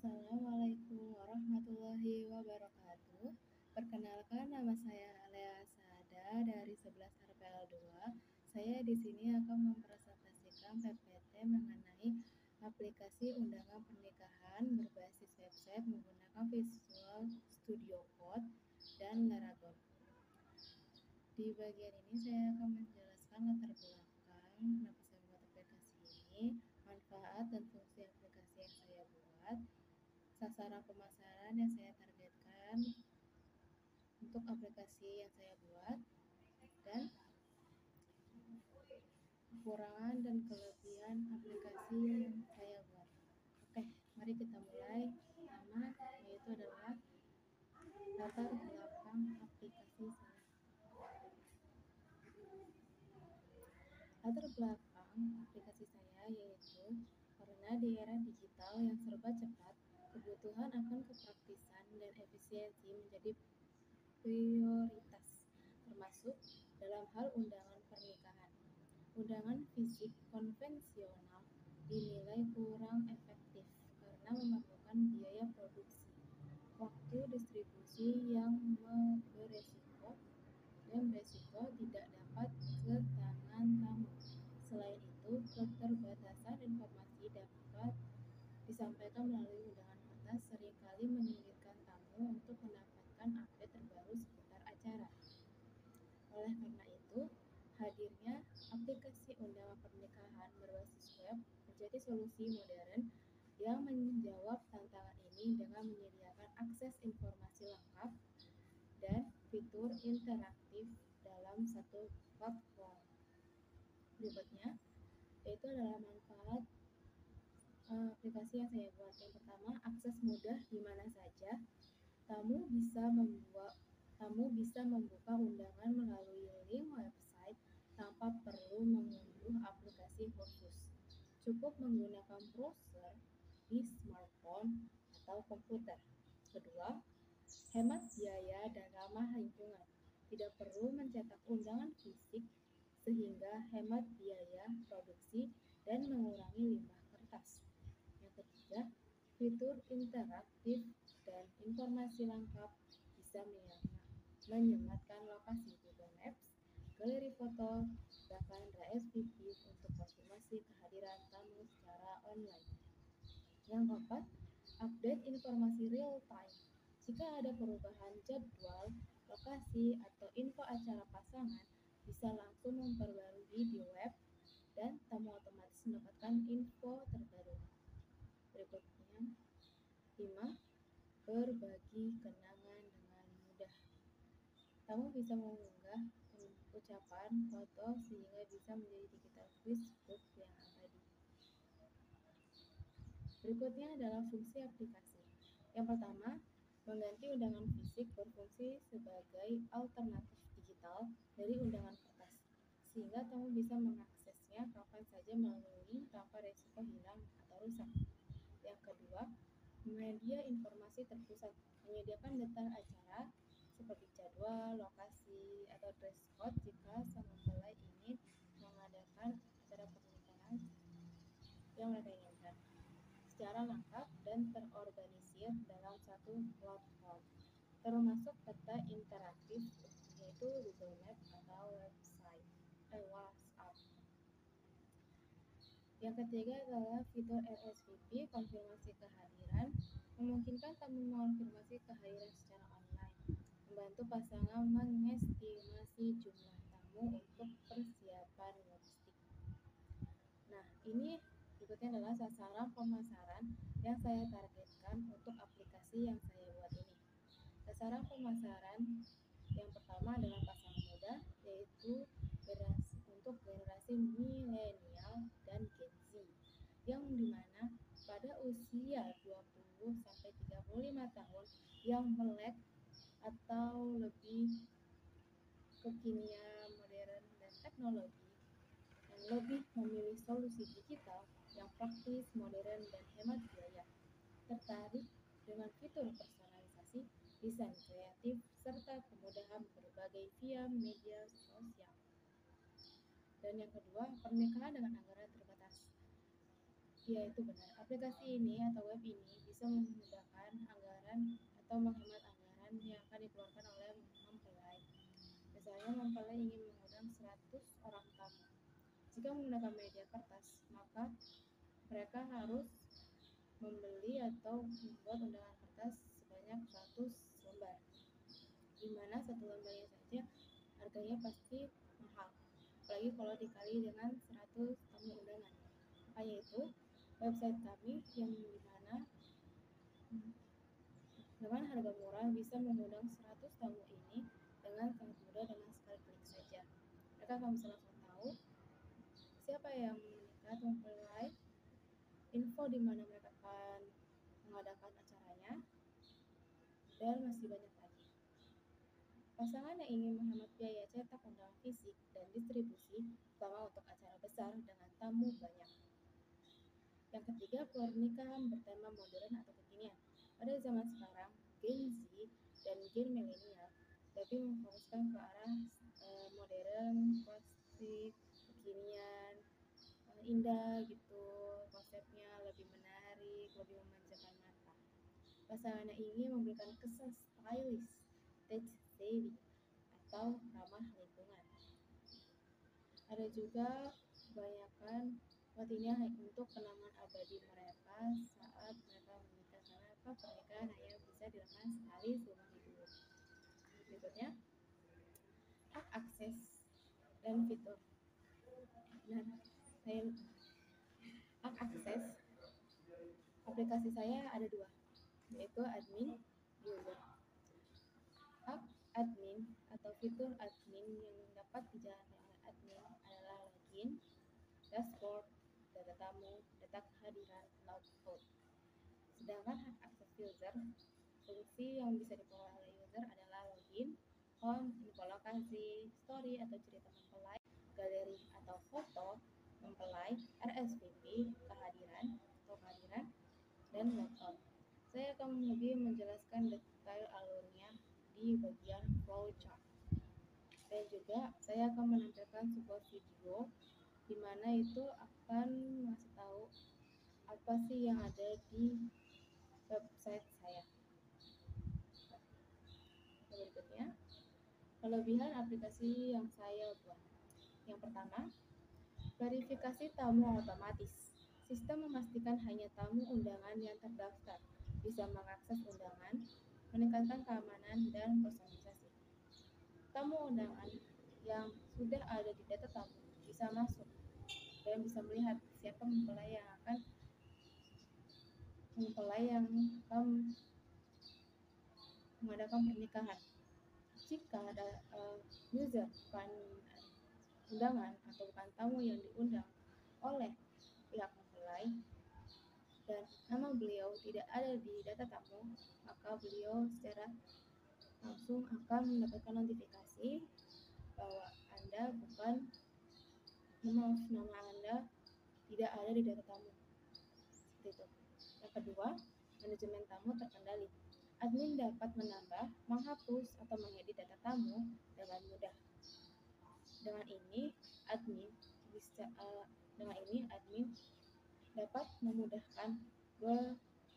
Assalamualaikum warahmatullahi wabarakatuh. Perkenalkan, nama saya Alea Sada dari 11 RPL 2. Saya di sini akan mempresentasikan PPT mengenai aplikasi undangan pernikahan berbasis website menggunakan Visual Studio Code dan Laravel. Di bagian ini saya akan menjelaskan latar belakang kenapa saya membuat aplikasi ini, manfaat dan fungsi aplikasi yang saya buat, sasaran pemasaran yang saya targetkan untuk aplikasi yang saya buat, dan kekurangan dan kelebihan aplikasi yang saya buat. Oke, mari kita mulai. Pertama, yaitu adalah latar belakang aplikasi saya. Latar belakang aplikasi saya yaitu karena di era digital yang serba cepat, kebutuhan akan kepraktisan dan efisiensi menjadi prioritas, termasuk dalam hal undangan pernikahan. Undangan fisik konvensional dinilai kurang efektif karena memerlukan biaya produksi, waktu distribusi yang beresiko, dan beresiko tidak dapat ke tangan tamu. Selain itu, keterbatasan informasi dapat disampaikan melalui undangan kertas seringkali menyulitkan tamu untuk mendapatkan update terbaru seputar acara. Oleh karena itu, hadirnya aplikasi undangan pernikahan berbasis web menjadi solusi modern yang menjawab tantangan ini dengan menyediakan akses informasi lengkap dan fitur interaktif dalam satu platform. Berikutnya, yaitu adalah manfaat aplikasi yang saya buat. Yang pertama, akses mudah di mana saja. Tamu bisa membuka undangan melalui link website tanpa perlu mengunduh aplikasi khusus. Cukup menggunakan browser di smartphone atau komputer. Kedua, hemat biaya dan ramah lingkungan. Tidak perlu mencetak undangan fisik sehingga hemat biaya produksi dan mengurangi limbah kertas. Yang ketiga, fitur interaktif dan informasi lengkap bisa menyematkan lokasi Google Maps, galeri foto, bahkan RSVP untuk konfirmasi kehadiran tamu secara online. Yang keempat, update informasi real time. Jika ada perubahan jadwal, lokasi, atau info acara pasangan, bisa langsung memperbarui di web dan tamu otomatis mendapatkan info terbaru. Berikutnya, 5. Berbagi kenangan dengan mudah. Tamu bisa mengunggah ucapan, foto, sehingga bisa menjadi digital Facebook yang abadi. Berikutnya adalah fungsi aplikasi. Yang pertama, mengganti undangan fisik berfungsi sebagai alternatif digital dari undangan kertas, sehingga tamu bisa mengaksesnya kapan saja melalui tanpa resiko hilang atau rusak. Yang kedua, media informasi terpusat, menyediakan detail acara seperti jadwal, lokasi, atau dress code jika sang mempelai ingin mengadakan acara pernikahan yang mereka inginkan secara lengkap dan terorganisir dalam satu platform, termasuk peta interaktif yaitu Google Maps atau WhatsApp. Yang ketiga adalah fitur RSVP, konfirmasi kehadiran, memungkinkan tamu mengonfirmasi kehadiran secara online, membantu pasangan mengestimasi jumlah tamu untuk persiapan logistik. Nah, ini berikutnya adalah sasaran pemasaran yang saya targetkan untuk aplikasi yang saya buat ini. Sasaran pemasaran yang pertama adalah pasangan muda, yaitu untuk generasi milenial dan Gen Z, yang dimana pada usia 20 sampai 35 tahun yang melek atau lebih kekinian, modern, dan teknologi, dan lebih memilih solusi digital yang praktis, modern, dan hemat biaya, tertarik dengan fitur personalisasi, desain kreatif, serta kemudahan berbagai via media sosial. Dan yang kedua, pernikahan dengan anggaran terbatas. Ya, itu benar. Aplikasi ini atau web ini bisa memudahkan anggaran atau menghemat anggaran yang akan dikeluarkan oleh mempelai. Misalnya mempelai ingin mengundang 100 orang tamu. Jika menggunakan media kertas, maka mereka harus membeli atau membuat undangan kertas sebanyak 100 lembar, di mana satu lembarnya saja harganya pasti mahal, apalagi kalau dikali dengan 100 tamu undangan. Makanya itu, website kami yang dimana dengan harga murah bisa mengundang 100 tamu ini dengan sangat mudah dengan sekali klik saja. Mereka akan bisa langsung tahu siapa yang menikah, mempelai, info di mana mereka akan mengadakan acaranya, dan masih banyak lagi. Pasangan yang ingin menghemat biaya cetak undangan fisik dan distribusi, terutama untuk acara besar dengan tamu banyak. Yang ketiga, pernikahan bertema modern atau kekinian. Pada zaman sekarang, Gen Z dan Gen milenial lebih memfokuskan ke arah modern, klasik, kekinian, indah gitu, konsepnya lebih menarik, lebih memanjakan mata. Pasangan yang ingin memberikan kesan stylish, tech savvy, atau ramah lingkungan. Ada juga kebanyakan ini untuk kenangan abadi mereka saat mereka menikah, karena pernikahan hanya bisa dilakukan sekali seumur hidup. Berikutnya, hak akses dan fitur. Nah, saya hak akses aplikasi saya ada dua, yaitu admin, user. Hak admin atau fitur admin yang dapat dijalankan oleh admin adalah login, dashboard, data tamu, data kehadiran, logout. Sedangkan hak akses user, fungsi yang bisa diperoleh oleh user adalah login, home, info lokasi, story atau cerita mempelai, galeri atau foto mempelai, RSVP, kehadiran, dan logout. Saya akan lebih menjelaskan detail alurnya di bagian flowchart. Dan juga saya akan menampilkan sebuah video di mana itu akan ngasih tahu apa sih yang ada di website saya. Berikutnya, kelebihan aplikasi yang saya buat. Yang pertama, verifikasi tamu otomatis. Sistem memastikan hanya tamu undangan yang terdaftar bisa mengakses undangan, meningkatkan keamanan dan personalisasi. Tamu undangan yang sudah ada di data tamu bisa masuk dan bisa melihat siapa mempelai yang akan mengadakan pernikahan. Jika ada user bukan undangan atau bukan tamu yang diundang oleh pihak mempelai dan nama beliau tidak ada di data tamu, maka beliau secara langsung akan mendapatkan notifikasi bahwa nama Anda tidak ada di data tamu. Seperti itu. Yang kedua, manajemen tamu terkendali. Admin dapat menambah, menghapus, atau mengedit data tamu dengan mudah. Dengan ini, admin dapat memudahkan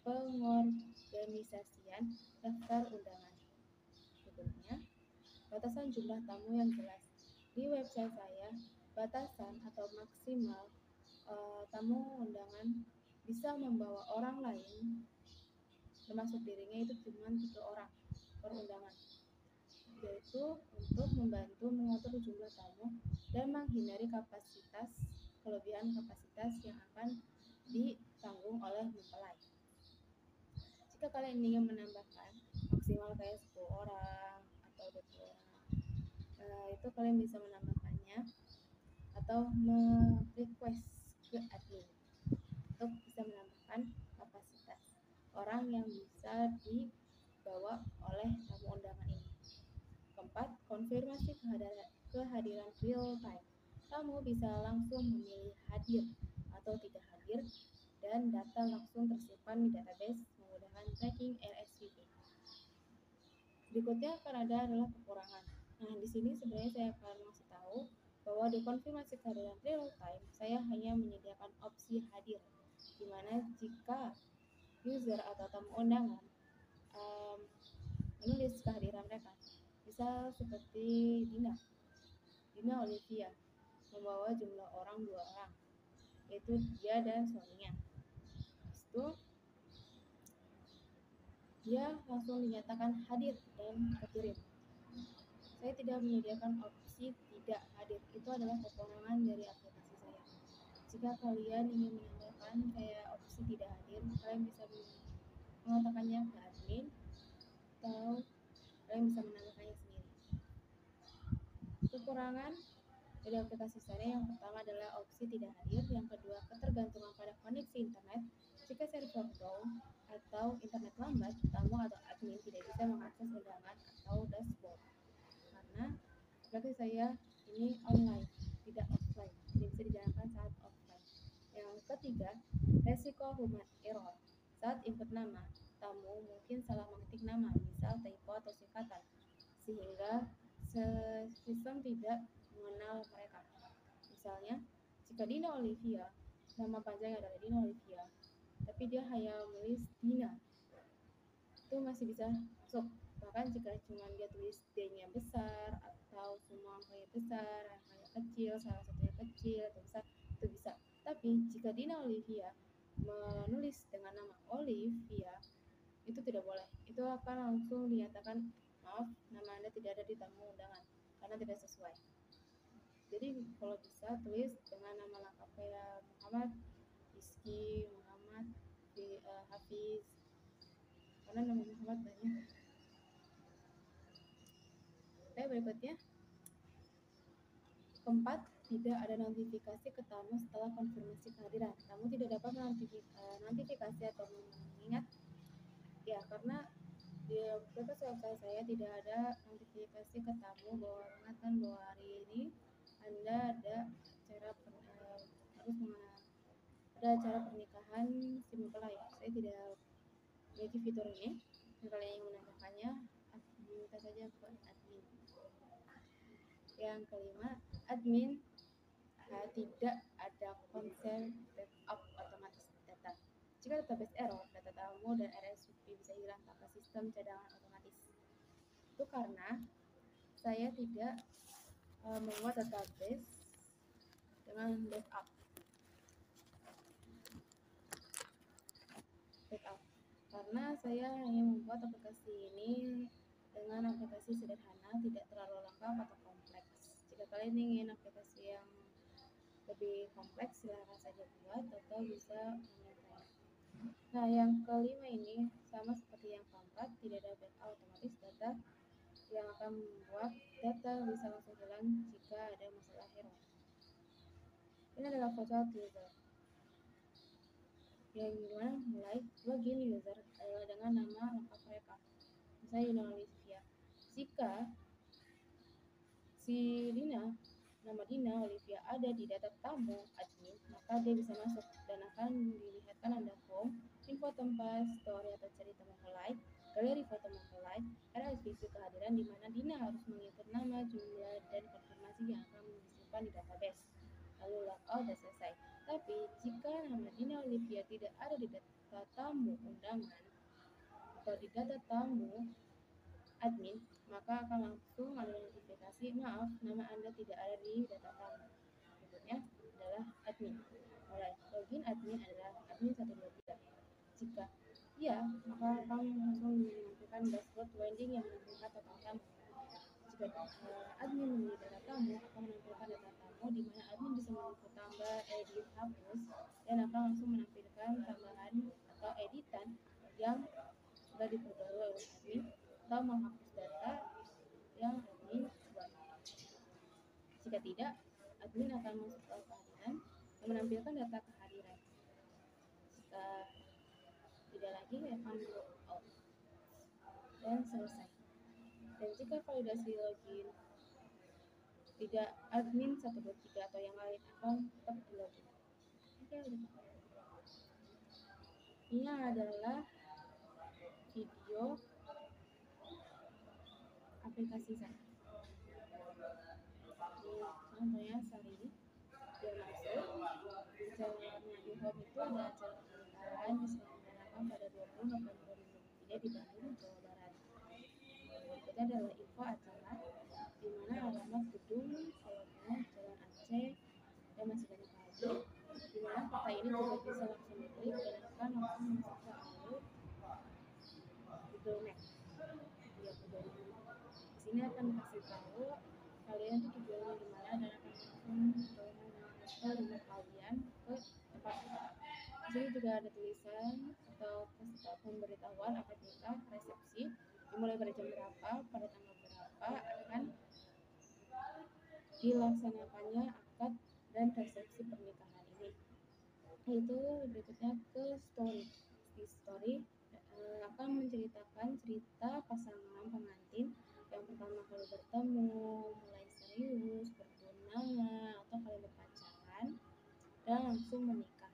pengorganisasian daftar undangan. Berikutnya, batasan jumlah tamu yang jelas. Di website saya, batasan atau maksimal tamu undangan bisa membawa orang lain termasuk dirinya itu cuma 3 orang per undangan, yaitu untuk membantu mengatur jumlah tamu dan menghindari kelebihan kapasitas yang akan ditanggung oleh mempelai. Jika kalian ingin menambahkan maksimal kayak 10 orang atau 20 orang, itu kalian bisa menambahkannya atau request ke admin untuk bisa menambahkan kapasitas orang yang bisa dibawa oleh tamu undangan ini. Keempat, konfirmasi kehadiran real time. Tamu bisa langsung memilih hadir atau tidak hadir dan data langsung tersimpan di database menggunakan tracking RSVP. Berikutnya akan adalah kekurangan. Nah, di sini sebenarnya saya akan ngasih tahu bahwa di konfirmasi kehadiran real time saya hanya menyediakan opsi hadir, di user atau tamu undangan menulis kehadiran mereka. Misal seperti Dina Olivia membawa jumlah orang 2 orang, yaitu dia dan suaminya. Itu dia langsung dinyatakan hadir dan kekirim. Saya tidak menyediakan opsi tidak hadir. Itu adalah kekurangan dari aplikasi saya. Jika kalian ingin menambahkan kayak opsi tidak hadir, kalian bisa mengatakannya ke admin atau kalian bisa menambahkannya sendiri. Kekurangan dari aplikasi saya yang pertama adalah opsi tidak hadir, yang kedua ketergantungan pada koneksi internet. Jika server down atau internet lambat, tamu atau admin tidak bisa mengakses undangan atau dashboard karena aplikasi saya ini online, tidak offline, tidak bisa dijalankan saat offline. Yang ketiga, resiko human error. Saat input nama, tamu mungkin salah mengetik nama, misal typo atau singkatan, sehingga sistem tidak mengenal mereka. Misalnya, jika Dina Olivia, nama panjangnya adalah Dina Olivia, tapi dia hanya menulis Dina, itu masih bisa masuk. Bahkan jika cuma dia tulis D-nya besar atau semua angkanya besar, angkanya kecil, salah satunya kecil atau besar, itu bisa. Tapi jika Dina Olivia menulis dengan nama Olivia, itu tidak boleh. Itu akan langsung dinyatakan maaf, nama Anda tidak ada di tamu undangan karena tidak sesuai. Jadi kalau bisa tulis dengan nama lengkap kayak Muhammad Rizky, Muhammad Hafiz, karena nama Muhammad banyak. Oke, berikutnya keempat, tidak ada notifikasi ke tamu setelah konfirmasi kehadiran. Tamu tidak dapat notifikasi atau mengingat ya, karena di website saya tidak ada notifikasi ke tamu bahwa mengingatkan bahwa hari ini Anda ada acara ada acara pernikahan si mempelai. Saya tidak memiliki fitur ini. Jika kalian yang menambahkannya, minta saja ke admin. Yang kelima, admin tidak ada konsen backup otomatis data. Jika database error, data tamu dan RSVP bisa hilang tanpa sistem cadangan otomatis. Itu karena saya tidak membuat database dengan backup. Karena saya hanya membuat aplikasi ini dengan aplikasi sederhana, tidak terlalu lengkap atau kompleks. Jika kalian ingin aplikasi yang lebih kompleks, silahkan saja buat atau bisa meminta. Nah, yang kelima ini sama seperti yang keempat, tidak ada backup otomatis data yang akan membuat data bisa langsung hilang jika ada masalah error. Ini adalah virtual user yang dimana mulai login user dengan nama lengkap mereka, misalnya Dina Olivia. Jika si nama Dina Olivia ada di data tamu admin, maka dia bisa masuk dan akan dilihatkan Anda home, info tempat, story atau cerita mempelai, galeri foto mempelai, RSVP kehadiran di mana Dina harus menginput nama, jumlah, dan konfirmasi yang akan disimpan di database. Lalu logout dan selesai. Tapi jika nama Dina Olivia tidak ada di data tamu undangan atau di data tamu admin, maka akan langsung ada notifikasi, maaf, nama Anda tidak ada di data tamu. Berikutnya adalah admin. Mulai login admin adalah admin 123. Jika iya, maka akan langsung menampilkan dashboard landing yang menampilkan total tamu. Jika admin memilih data tamu, akan menampilkan data tamu di mana admin bisa menginput tambah, edit, hapus, dan akan langsung menampilkan tambahan atau editan yang sudah diperbarui oleh admin atau menghapus data yang admin buat. Jika tidak, admin akan masuk ke kehadiran yang menampilkan data kehadiran. Jika tidak lagi, akan log out dan selesai. Dan jika validasi login tidak admin 123 atau yang lain, akan tetap di login. Oke, ini adalah video aplikasi saya. Contohnya Sari, dia masuk, caranya di home itu ada acara pernikahan, bisa pada 20 November 2003 di Bandung, Jawa Barat. Berikutnya adalah info acara, di mana alamat gedung, alamat Jalan Aceh, dan masih banyak lagi. Di mana peta ini juga bisa langsung diklik dan akan langsung masuk ke alur Google Map. Ya, Google Map. Di sini akan kasih tahu kalian tuh tujuannya di mana dan akan langsung ke rumah kalian ke tempat itu. Di sini juga ada tulisan atau pemberitahuan akad nikah resepsi dimulai pada jam berapa, pada tanggal berapa akan dilaksanakannya akad dan resepsi pernikahan ini. Yaitu berikutnya ke story. Di story akan menceritakan cerita pasangan pengantin yang pertama kali bertemu, mulai serius, bertunangan, atau kalian berpacaran dan langsung menikah.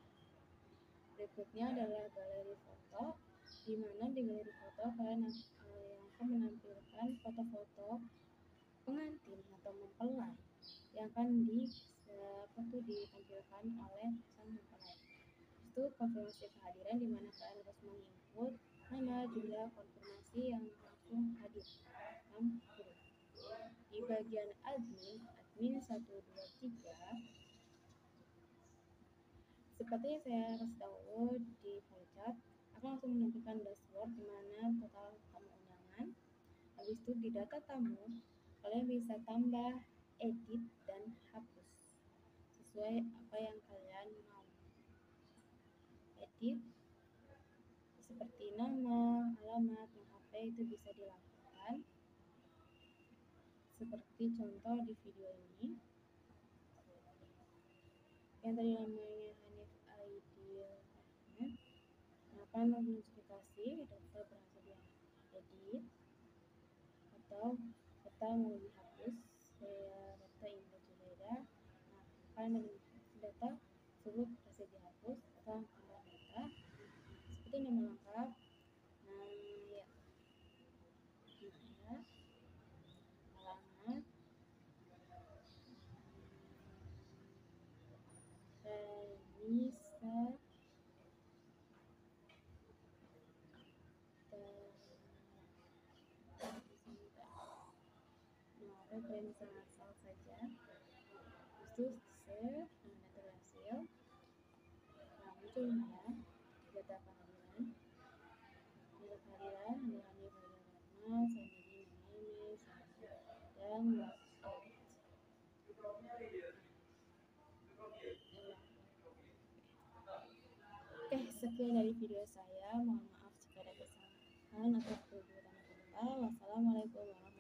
Berikutnya adalah galeri foto, di mana di galeri foto kalian yang akan menampilkan foto-foto pengantin atau mempelai yang akan ditampilkan oleh sang mempelai. Itu konfirmasi kehadiran, di mana kalian harus menginput nama, jumlah, konfirmasi yang langsung hadir dalam grup. Di bagian admin 1, 2, 3, seperti yang saya kasih tahu di flowchart, akan langsung menampilkan dashboard di mana total tamu undangan. Habis itu di data tamu kalian bisa tambah, edit, dan hapus sesuai apa yang kalian mau. Edit seperti nama, alamat, nomor HP itu bisa dilakukan seperti contoh di video ini. Yang tadi namanya Hanif Aidil Ahmad akan notifikasi data berhasil diedit atau data mau dihapus. Saya data Indra Jubaida. Akan data tersebut berhasil dihapus atau tambah data seperti nama lengkap, ya, alamat, Ranisa, kalian bisa ngasal saja. Itu save dan data berhasil. Nah, muncul ya data kehadiran. Data kehadiran Hani Fadil Ratna, Sanidi Meme, dan Logout. Oke, sekian dari video saya. Mohon maaf jika ada kesalahan atau kekurangan kata. Wassalamualaikum warahmatullahi wabarakatuh.